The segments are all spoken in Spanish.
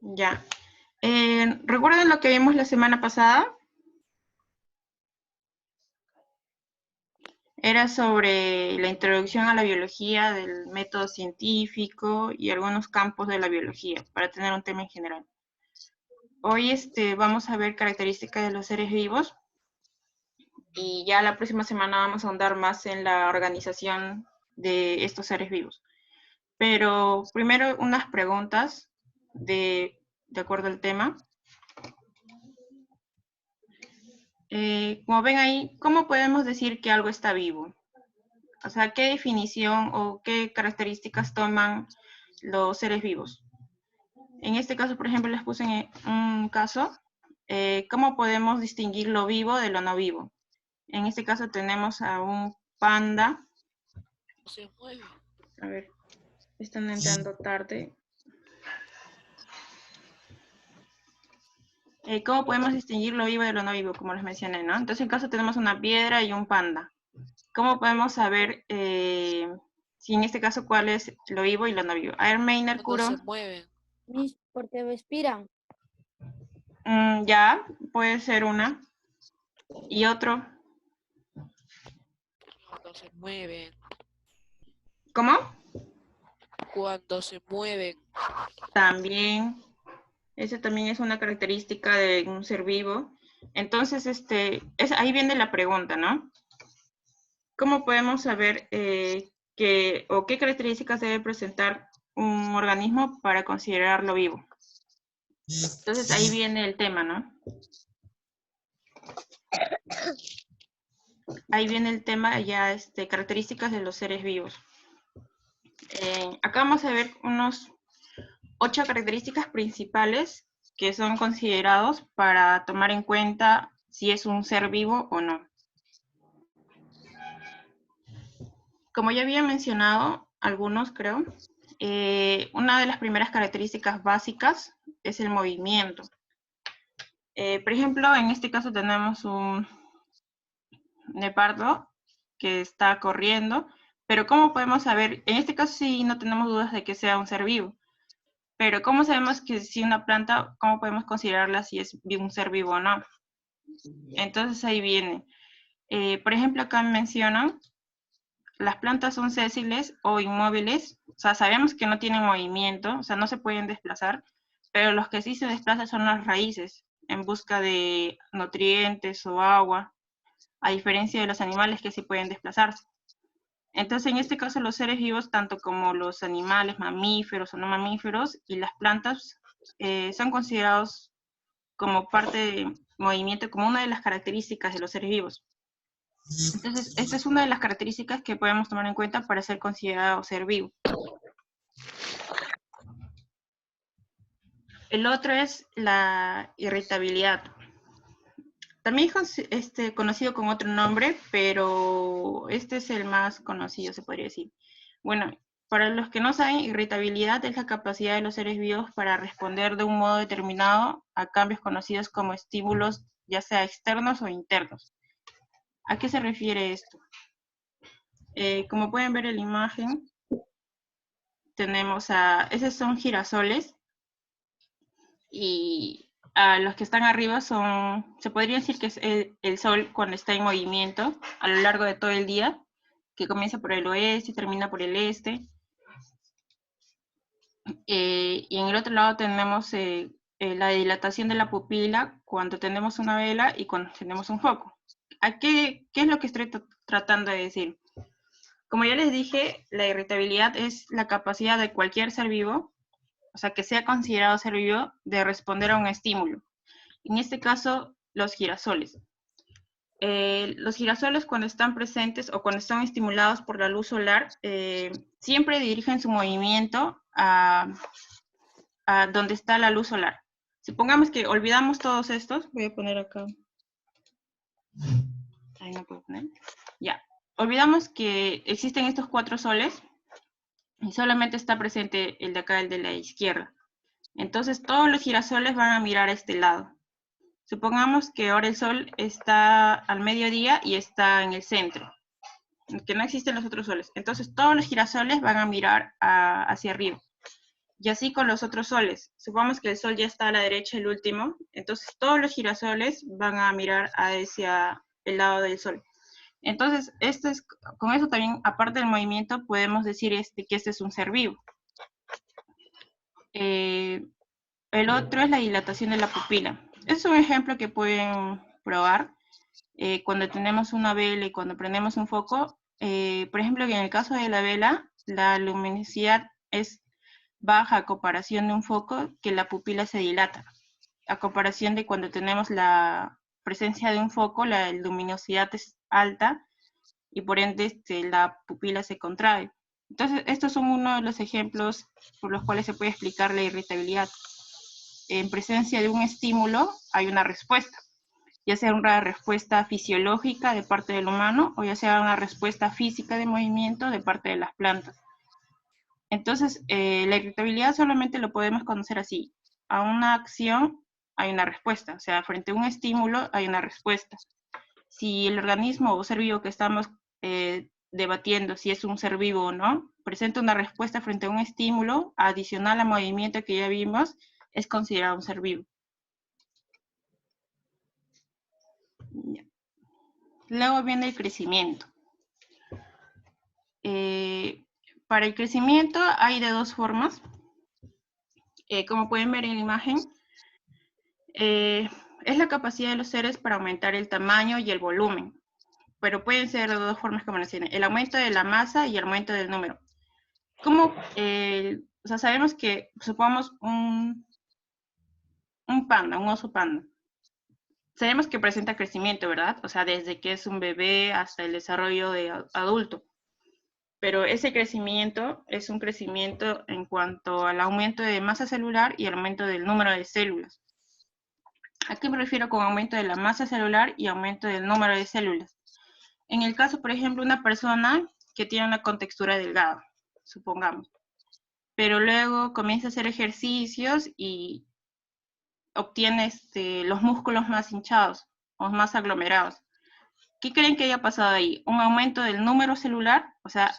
Ya. ¿Recuerdan lo que vimos la semana pasada? Era sobre la introducción a la biología del método científico y algunos campos de la biología, para tener un tema en general. Hoy vamos a ver características de los seres vivos y ya la próxima semana vamos a ahondar más en la organización de estos seres vivos. Pero primero unas preguntas de acuerdo al tema. Como ven ahí, ¿cómo podemos decir que algo está vivo? O sea, ¿qué definición o qué características toman los seres vivos? En este caso, por ejemplo, les puse un caso, ¿cómo podemos distinguir lo vivo de lo no vivo? En este caso tenemos a un panda. Se mueve. A ver, están entrando tarde. ¿Cómo podemos distinguir lo vivo de lo no vivo? Como les mencioné, ¿no? Entonces, en caso tenemos una piedra y un panda. ¿Cómo podemos saber si en este caso cuál es lo vivo y lo no vivo? A ver, Maynard, Cuando Kuro. se mueven. Porque respiran. Ya, puede ser una. Y otro. Cuando se mueven. ¿Cómo? Cuando se mueven. También. Esa también es una característica de un ser vivo. Entonces, ahí viene la pregunta, ¿no? ¿Cómo podemos saber qué características debe presentar un organismo para considerarlo vivo? Entonces, ahí viene el tema, ¿no? Ahí viene el tema ya, características de los seres vivos. Acá vamos a ver unos 8 características principales que son considerados para tomar en cuenta si es un ser vivo o no. Como ya había mencionado, algunos creo, una de las primeras características básicas es el movimiento. Por ejemplo, en este caso tenemos un leopardo que está corriendo, pero ¿cómo podemos saber? En este caso sí no tenemos dudas de que sea un ser vivo, pero ¿cómo sabemos que si una planta, cómo podemos considerarla si es un ser vivo o no? Entonces ahí viene. Por ejemplo, acá mencionan, las plantas son sésiles o inmóviles, o sea, sabemos que no tienen movimiento, o sea, no se pueden desplazar, pero los que sí se desplazan son las raíces, en busca de nutrientes o agua, a diferencia de los animales que sí pueden desplazarse. Entonces, en este caso, los seres vivos, tanto como los animales, mamíferos o no mamíferos, y las plantas, son considerados como parte de movimiento, como una de las características de los seres vivos. Entonces, esta es una de las características que podemos tomar en cuenta para ser considerado ser vivo. El otro es la irritabilidad. También es conocido con otro nombre, pero este es el más conocido, se podría decir. Bueno, para los que no saben, irritabilidad es la capacidad de los seres vivos para responder de un modo determinado a cambios conocidos como estímulos, ya sea externos o internos. ¿A qué se refiere esto? Como pueden ver en la imagen, tenemos esos son girasoles y los que están arriba se podría decir que es el sol cuando está en movimiento a lo largo de todo el día, que comienza por el oeste y termina por el este. Y en el otro lado tenemos la dilatación de la pupila cuando tenemos una vela y cuando tenemos un foco. ¿Qué es lo que estoy tratando de decir? Como ya les dije, la irritabilidad es la capacidad de cualquier ser vivo, o sea, que sea considerado ser vivo, de responder a un estímulo. En este caso, los girasoles. Los girasoles cuando están presentes o cuando están estimulados por la luz solar, siempre dirigen su movimiento a donde está la luz solar. Supongamos que olvidamos todos estos, voy a poner acá. Ahí no puedo poner. Ya. Olvidamos que existen estos 4 soles y solamente está presente el de acá, el de la izquierda. Entonces todos los girasoles van a mirar a este lado. Supongamos que ahora el sol está al mediodía y está en el centro, que no existen los otros soles. Entonces todos los girasoles van a mirar hacia arriba. Y así con los otros soles. Supongamos que el sol ya está a la derecha, el último. Entonces todos los girasoles van a mirar hacia el lado del sol. Entonces, con eso también, aparte del movimiento, podemos decir que este es un ser vivo. El otro es la dilatación de la pupila. Es un ejemplo que pueden probar. Cuando tenemos una vela y cuando prendemos un foco, por ejemplo, en el caso de la vela, la luminosidad es baja a comparación de un foco, que la pupila se dilata. A comparación de cuando tenemos la presencia de un foco, la luminosidad es alta y por ende la pupila se contrae. Entonces, estos son uno de los ejemplos por los cuales se puede explicar la irritabilidad. En presencia de un estímulo hay una respuesta, ya sea una respuesta fisiológica de parte del humano o ya sea una respuesta física de movimiento de parte de las plantas. Entonces, la irritabilidad solamente lo podemos conocer así. A una acción hay una respuesta, o sea, frente a un estímulo hay una respuesta. Si el organismo o ser vivo que estamos debatiendo si es un ser vivo o no, presenta una respuesta frente a un estímulo adicional al movimiento que ya vimos, es considerado un ser vivo. Luego viene el crecimiento. Para el crecimiento hay de dos formas. Como pueden ver en la imagen, es la capacidad de los seres para aumentar el tamaño y el volumen, pero pueden ser de dos formas como mencioné, el aumento de la masa y el aumento del número. Como, o sea, sabemos que, supongamos un panda, un oso panda, sabemos que presenta crecimiento, ¿verdad? O sea, desde que es un bebé hasta el desarrollo de adulto. Pero ese crecimiento es un crecimiento en cuanto al aumento de masa celular y el aumento del número de células. ¿A qué me refiero con aumento de la masa celular y aumento del número de células? En el caso, por ejemplo, una persona que tiene una contextura delgada, supongamos, pero luego comienza a hacer ejercicios y obtiene los músculos más hinchados o más aglomerados. ¿Qué creen que haya pasado ahí? ¿Un aumento del número celular? O sea,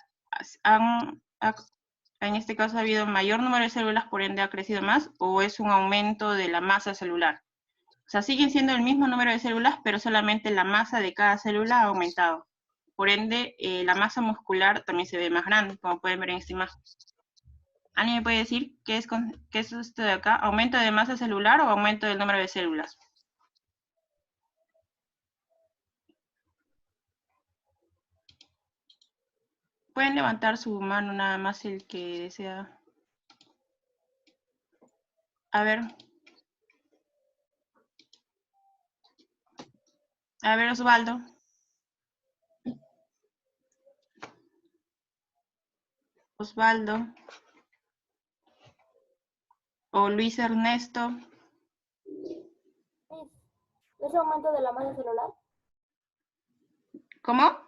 en este caso ha habido mayor número de células, por ende ha crecido más, o es un aumento de la masa celular. O sea, siguen siendo el mismo número de células, pero solamente la masa de cada célula ha aumentado. Por ende, la masa muscular también se ve más grande, como pueden ver en esta imagen. ¿Alguien me puede decir qué es esto de acá? ¿Aumento de masa celular o aumento del número de células? Pueden levantar su mano nada más el que desea. A ver. A ver, Osvaldo. Osvaldo. O Luis Ernesto. ¿Es aumento de la masa celular? ¿Cómo?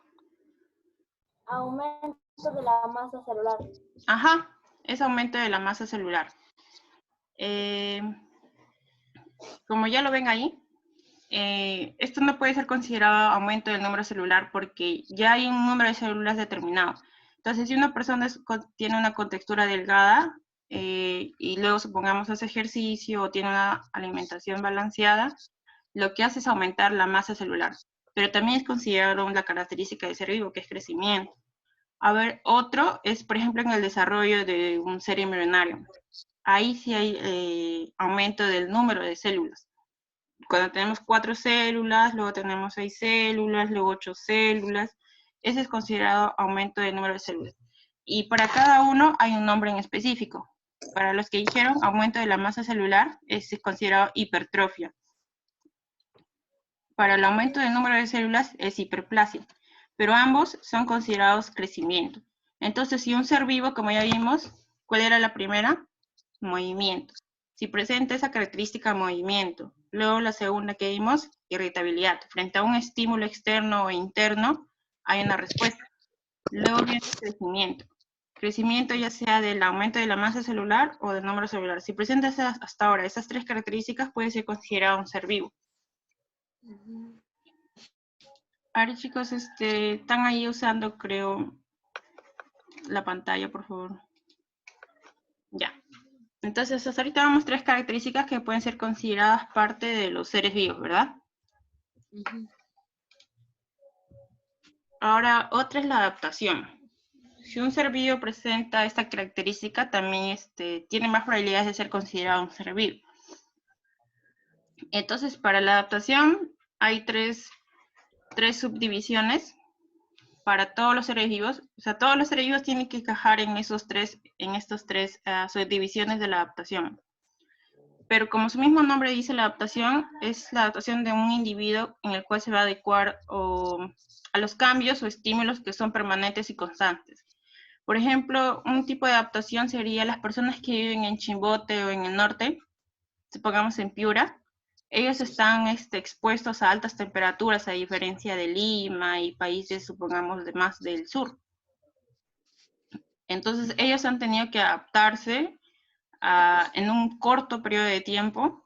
Aumento de la masa celular. Ajá, es aumento de la masa celular. Como ya lo ven ahí, esto no puede ser considerado aumento del número celular porque ya hay un número de células determinado. Entonces, si una persona tiene una contextura delgada y luego supongamos hace ejercicio o tiene una alimentación balanceada, lo que hace es aumentar la masa celular. Pero también es considerado una característica de ser vivo, que es crecimiento. A ver, otro es, por ejemplo, en el desarrollo de un ser embrionario. Ahí sí hay aumento del número de células. Cuando tenemos 4 células, luego tenemos 6 células, luego 8 células, ese es considerado aumento del número de células. Y para cada uno hay un nombre en específico. Para los que dijeron aumento de la masa celular, es considerado hipertrofia. Para el aumento del número de células es hiperplasia, pero ambos son considerados crecimiento. Entonces, si un ser vivo, como ya vimos, ¿cuál era la primera? Movimiento. Si presenta esa característica movimiento. Luego la segunda que vimos, irritabilidad. Frente a un estímulo externo o interno, hay una respuesta. Luego viene el crecimiento. Crecimiento ya sea del aumento de la masa celular o del número celular. Si presenta hasta ahora esas tres características, puede ser considerado un ser vivo. Ahora chicos, están ahí usando, creo, la pantalla, por favor. Ya. Entonces, hasta ahorita vamos 3 características que pueden ser consideradas parte de los seres vivos, ¿verdad? Ujú. Ahora, otra es la adaptación. Si un ser vivo presenta esta característica, también tiene más probabilidades de ser considerado un ser vivo. Entonces, para la adaptación hay tres subdivisiones para todos los seres vivos. O sea, todos los seres vivos tienen que encajar en estos tres subdivisiones de la adaptación. Pero como su mismo nombre dice, la adaptación es la adaptación de un individuo en el cual se va a adecuar a los cambios o estímulos que son permanentes y constantes. Por ejemplo, un tipo de adaptación sería las personas que viven en Chimbote o en el norte, supongamos en Piura. Ellos están expuestos a altas temperaturas, a diferencia de Lima y países, supongamos, de más del sur. Entonces, ellos han tenido que adaptarse en un corto periodo de tiempo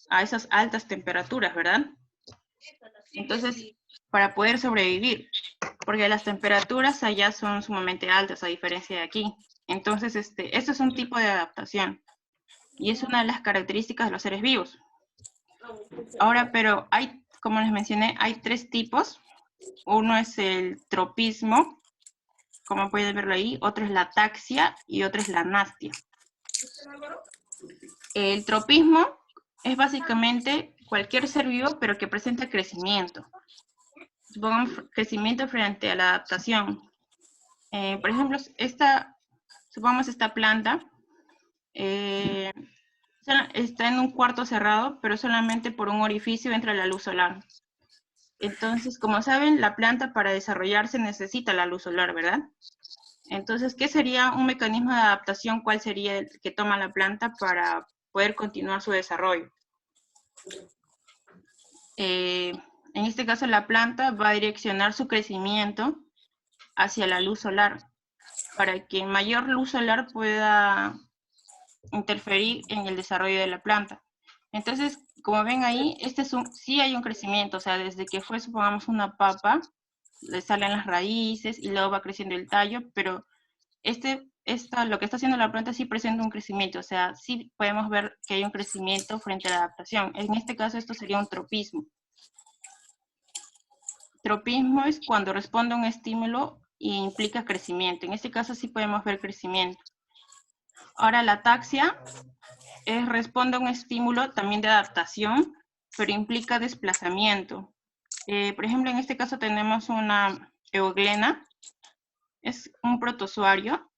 a esas altas temperaturas, ¿verdad? Entonces, para poder sobrevivir, porque las temperaturas allá son sumamente altas, a diferencia de aquí. Entonces, esto es un tipo de adaptación, y es una de las características de los seres vivos. Ahora, pero hay, como les mencioné, hay 3 tipos. Uno es el tropismo, como pueden verlo ahí, otro es la ataxia y otro es la anastia. El tropismo es básicamente cualquier ser vivo, pero que presenta crecimiento. Supongamos crecimiento frente a la adaptación. Por ejemplo, supongamos esta planta, está en un cuarto cerrado, pero solamente por un orificio entra la luz solar. Entonces, como saben, la planta para desarrollarse necesita la luz solar, ¿verdad? Entonces, ¿qué sería un mecanismo de adaptación? ¿Cuál sería el que toma la planta para poder continuar su desarrollo? En este caso, la planta va a direccionar su crecimiento hacia la luz solar, para que mayor luz solar pueda interferir en el desarrollo de la planta. Entonces, como ven ahí, sí hay un crecimiento, o sea, desde que fue, supongamos, una papa, le salen las raíces y luego va creciendo el tallo, pero lo que está haciendo la planta sí presenta un crecimiento, o sea, sí podemos ver que hay un crecimiento frente a la adaptación. En este caso, esto sería un tropismo. Tropismo es cuando responde a un estímulo y implica crecimiento. En este caso sí podemos ver crecimiento. Ahora, la ataxia responde a un estímulo también de adaptación, pero implica desplazamiento. Por ejemplo, en este caso tenemos una euglena, es un protozoario.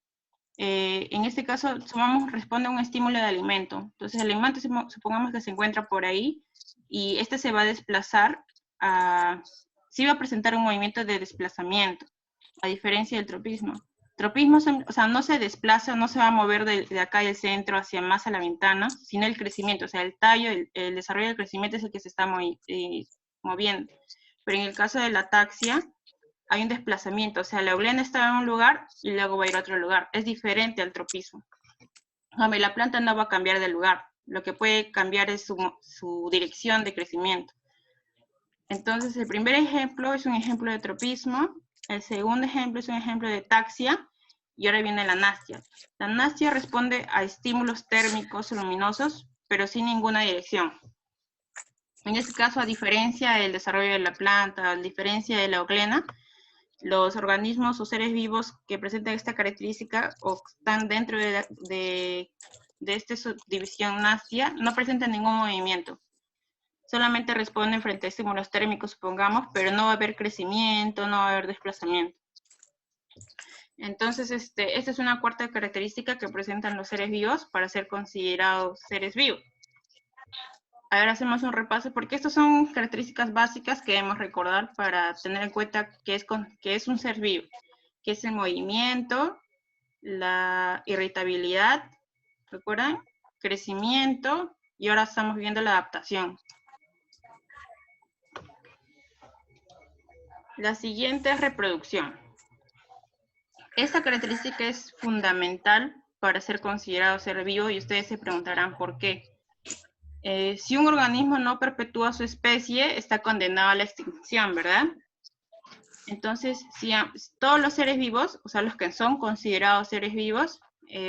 En este caso, responde a un estímulo de alimento. Entonces, el alimento, supongamos que se encuentra por ahí, y este se va a desplazar, sí va a presentar un movimiento de desplazamiento, a diferencia del tropismo. Tropismo, o sea, no se desplaza, no se va a mover de acá del centro hacia más a la ventana, sino el crecimiento, o sea, el tallo, el desarrollo del crecimiento es el que se está moviendo. Pero en el caso de la ataxia, hay un desplazamiento, o sea, la euglena está en un lugar y luego va a ir a otro lugar. Es diferente al tropismo. La planta no va a cambiar de lugar, lo que puede cambiar es su dirección de crecimiento. Entonces, el primer ejemplo es un ejemplo de tropismo, el segundo ejemplo es un ejemplo de ataxia, y ahora viene la anastia. La anastia responde a estímulos térmicos luminosos, pero sin ninguna dirección. En este caso, a diferencia del desarrollo de la planta, a diferencia de la euglena, los organismos o seres vivos que presentan esta característica o están dentro de esta subdivisión anastia no presentan ningún movimiento. Solamente responden frente a estímulos térmicos, supongamos, pero no va a haber crecimiento, no va a haber desplazamiento. Entonces, esta es una cuarta característica que presentan los seres vivos para ser considerados seres vivos. Ahora hacemos un repaso, porque estas son características básicas que debemos recordar para tener en cuenta que es un ser vivo, que es el movimiento, la irritabilidad, ¿recuerdan? Crecimiento, y ahora estamos viendo la adaptación. La siguiente es reproducción. Esta característica es fundamental para ser considerado ser vivo, y ustedes se preguntarán por qué. Si un organismo no perpetúa su especie, está condenado a la extinción, ¿verdad? Entonces, si todos los seres vivos, o sea, los que son considerados seres vivos,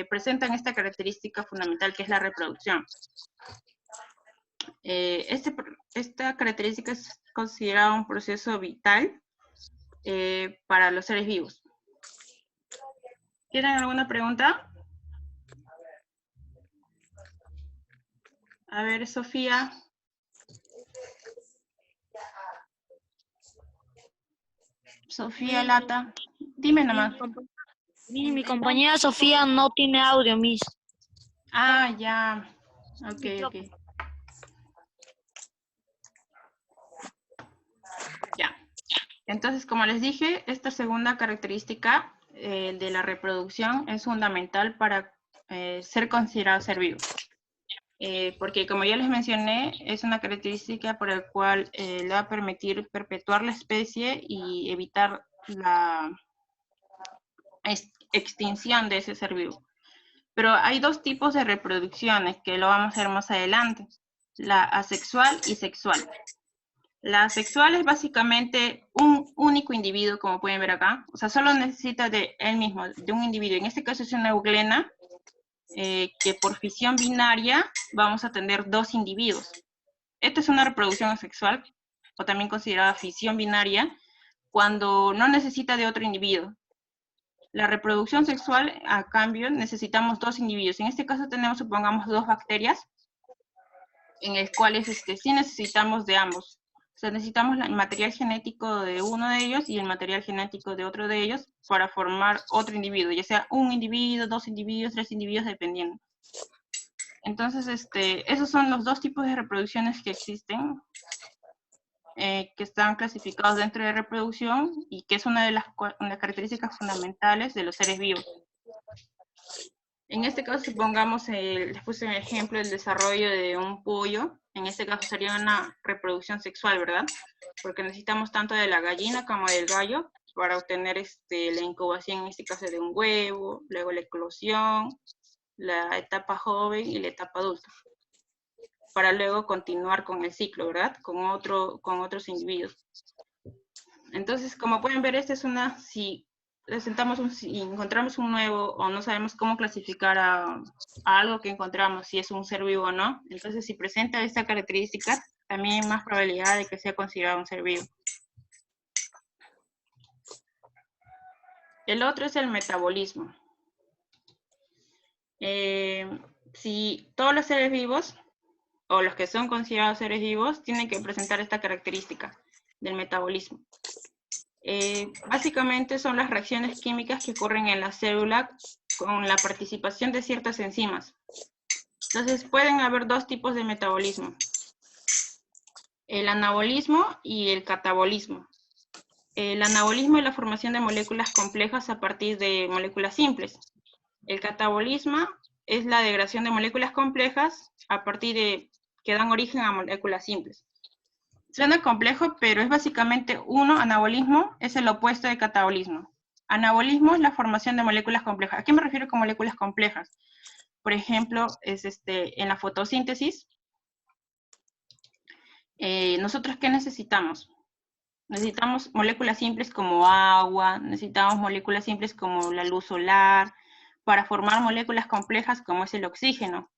presentan esta característica fundamental que es la reproducción. Esta característica es considerada un proceso vital para los seres vivos. ¿Tienen alguna pregunta? A ver, Sofía. Sofía Lata. Dime nomás. Mi compañera Sofía no tiene audio, Miss. Ah, ya. Ok, ok. Ya. Entonces, como les dije, esta segunda característica de la reproducción es fundamental para ser considerado ser vivo. Porque como ya les mencioné, es una característica por la cual le va a permitir perpetuar la especie y evitar la extinción de ese ser vivo. Pero hay dos tipos de reproducciones que lo vamos a ver más adelante, la asexual y sexual. La asexual es básicamente un único individuo, como pueden ver acá, o sea, solo necesita de él mismo, de un individuo. En este caso es una euglena, que por fisión binaria vamos a tener dos individuos. Esta es una reproducción asexual, o también considerada fisión binaria, cuando no necesita de otro individuo. La reproducción sexual, a cambio, necesitamos dos individuos. En este caso tenemos, supongamos, dos bacterias, en el cuales sí necesitamos de ambos. O sea, necesitamos el material genético de uno de ellos y el material genético de otro de ellos para formar otro individuo, ya sea un individuo, dos individuos, tres individuos, dependiendo. Entonces, esos son los dos tipos de reproducciones que existen, que están clasificados dentro de reproducción y que es una de las características fundamentales de los seres vivos. En este caso, supongamos, les puse un ejemplo, el desarrollo de un pollo. En este caso sería una reproducción sexual, ¿verdad? Porque necesitamos tanto de la gallina como del gallo para obtener la incubación, en este caso de un huevo, luego la eclosión, la etapa joven y la etapa adulta, para luego continuar con el ciclo, ¿verdad? Con otros individuos. Entonces, como pueden ver, esta es una, si encontramos un nuevo o no sabemos cómo clasificar a algo que encontramos, si es un ser vivo o no, entonces si presenta esta característica, también hay más probabilidad de que sea considerado un ser vivo. El otro es el metabolismo. Si todos los seres vivos, o los que son considerados seres vivos, tienen que presentar esta característica del metabolismo. Básicamente son las reacciones químicas que ocurren en la célula con la participación de ciertas enzimas. Entonces pueden haber dos tipos de metabolismo: el anabolismo y el catabolismo. El anabolismo es la formación de moléculas complejas a partir de moléculas simples. El catabolismo es la degradación de moléculas complejas a partir de que dan origen a moléculas simples. Suena complejo, pero es básicamente anabolismo es el opuesto de catabolismo. Anabolismo es la formación de moléculas complejas. ¿A qué me refiero con moléculas complejas? Por ejemplo, en la fotosíntesis, ¿nosotros qué necesitamos? Necesitamos moléculas simples como agua, necesitamos moléculas simples como la luz solar, para formar moléculas complejas como es el oxígeno,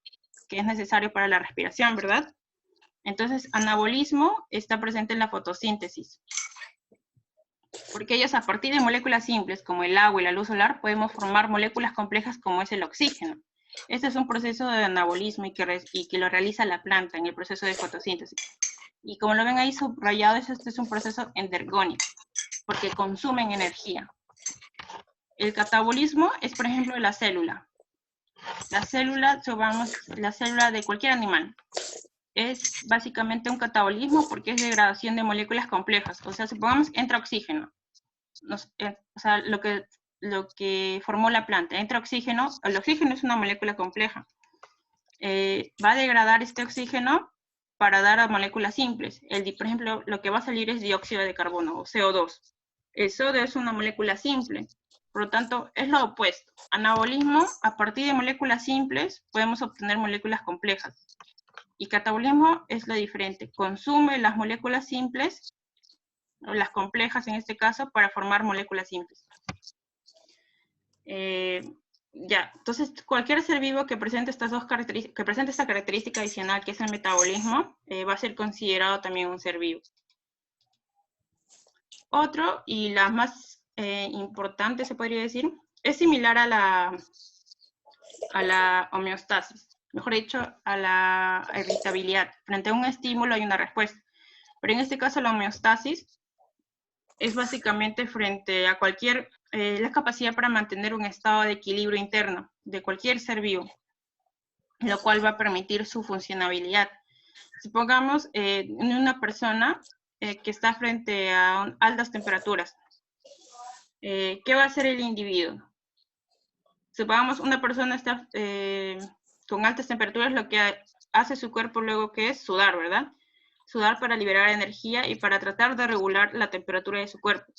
que es necesario para la respiración, ¿verdad? Entonces, anabolismo está presente en la fotosíntesis, porque ellos a partir de moléculas simples como el agua y la luz solar podemos formar moléculas complejas como es el oxígeno. Este es un proceso de anabolismo y que lo realiza la planta en el proceso de fotosíntesis. Y como lo ven ahí subrayado, este es un proceso endergónico, porque consumen energía. El catabolismo es, por ejemplo, la célula. La célula de cualquier animal. Es básicamente un catabolismo porque es degradación de moléculas complejas. O sea, supongamos entra oxígeno. O sea, lo que formó la planta. Entra oxígeno. El oxígeno es una molécula compleja. Va a degradar este oxígeno para dar a moléculas simples. Por ejemplo, lo que va a salir es dióxido de carbono o CO2. El CO2 es una molécula simple. Por lo tanto, es lo opuesto. Anabolismo, a partir de moléculas simples, podemos obtener moléculas complejas. Y catabolismo es lo diferente. Consume las moléculas simples, o las complejas en este caso, para formar moléculas simples. Ya, entonces cualquier ser vivo que presente estas dos características, que presente esta característica adicional que es el metabolismo, va a ser considerado también un ser vivo. Otro, y la más importante se podría decir, es similar a la homeostasis, mejor dicho, a la irritabilidad. Frente a un estímulo hay una respuesta. Pero en este caso la homeostasis es básicamente frente a cualquier, la capacidad para mantener un estado de equilibrio interno de cualquier ser vivo, lo cual va a permitir su funcionabilidad. Supongamos en una persona que está frente a altas temperaturas. ¿Qué va a hacer el individuo? Supongamos una persona está con altas temperaturas, lo que hace su cuerpo luego que es sudar, ¿verdad? Sudar para liberar energía y para tratar de regular la temperatura de su cuerpo.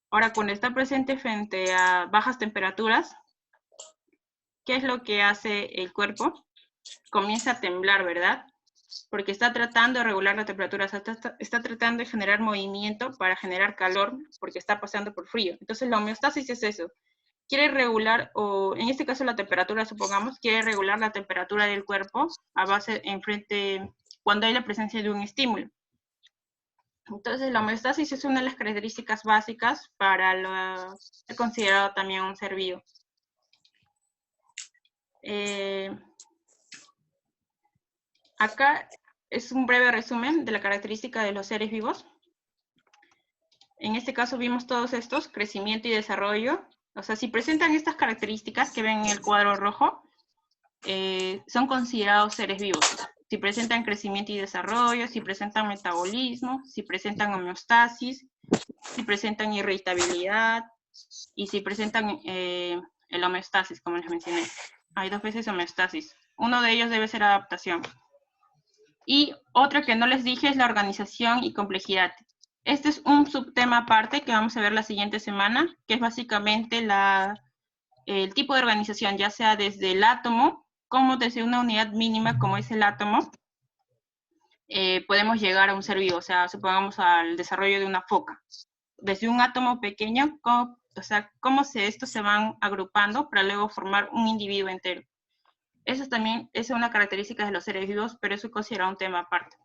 Ahora, cuando está presente frente a bajas temperaturas, ¿qué es lo que hace el cuerpo? Comienza a temblar, ¿verdad? Porque está tratando de regular la temperatura, está tratando de generar movimiento para generar calor, porque está pasando por frío. Entonces la homeostasis es eso. Quiere regular, o en este caso la temperatura, supongamos, quiere regular la temperatura del cuerpo a base, cuando hay la presencia de un estímulo. Entonces la homeostasis es una de las características básicas para ser considerado también un ser vivo. Acá es un breve resumen de la característica de los seres vivos. En este caso vimos todos estos, crecimiento y desarrollo. O sea, si presentan estas características que ven en el cuadro rojo, son considerados seres vivos. Si presentan crecimiento y desarrollo, si presentan metabolismo, si presentan homeostasis, si presentan irritabilidad y si presentan el homeostasis, como les mencioné. Hay 2 veces homeostasis. Uno de ellos debe ser adaptación. Y otro que no les dije es la organización y complejidad. Este es un subtema aparte que vamos a ver la siguiente semana, que es básicamente el tipo de organización, ya sea desde el átomo, como desde una unidad mínima como es el átomo, podemos llegar a un ser vivo, o sea, supongamos al desarrollo de una foca. Desde un átomo pequeño, cómo estos se van agrupando para luego formar un individuo entero. Eso también es una característica de los seres vivos, pero eso es considerado un tema aparte.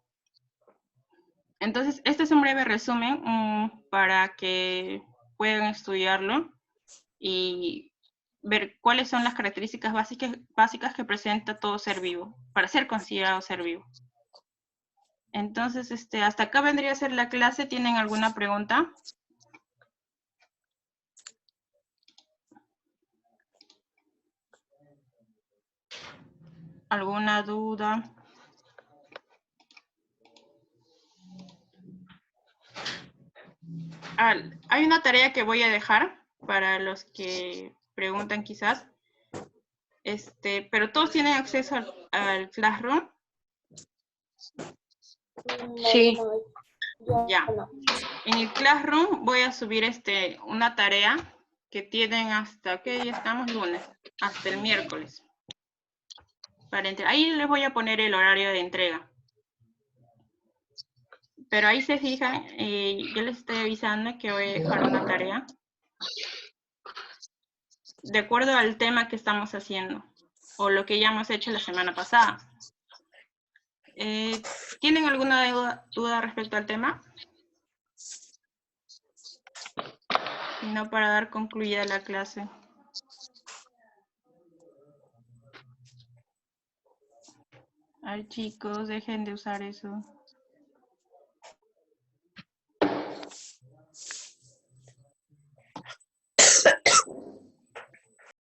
Entonces, este es un breve resumen para que puedan estudiarlo y ver cuáles son las características básicas que presenta todo ser vivo, para ser considerado ser vivo. Entonces, hasta acá vendría a ser la clase. ¿Tienen alguna pregunta? ¿Alguna duda? Hay una tarea que voy a dejar para los que preguntan quizás. Pero todos tienen acceso al Classroom. Sí. Ya. En el Classroom voy a subir una tarea que tienen hasta, ¿qué día estamos? Lunes. Hasta el miércoles. Ahí les voy a poner el horario de entrega. Pero ahí se fijan, yo les estoy avisando que voy a dejar una tarea de acuerdo al tema que estamos haciendo o lo que ya hemos hecho la semana pasada. ¿Tienen alguna duda respecto al tema? Si no, para dar concluida la clase. Ay, chicos, dejen de usar eso.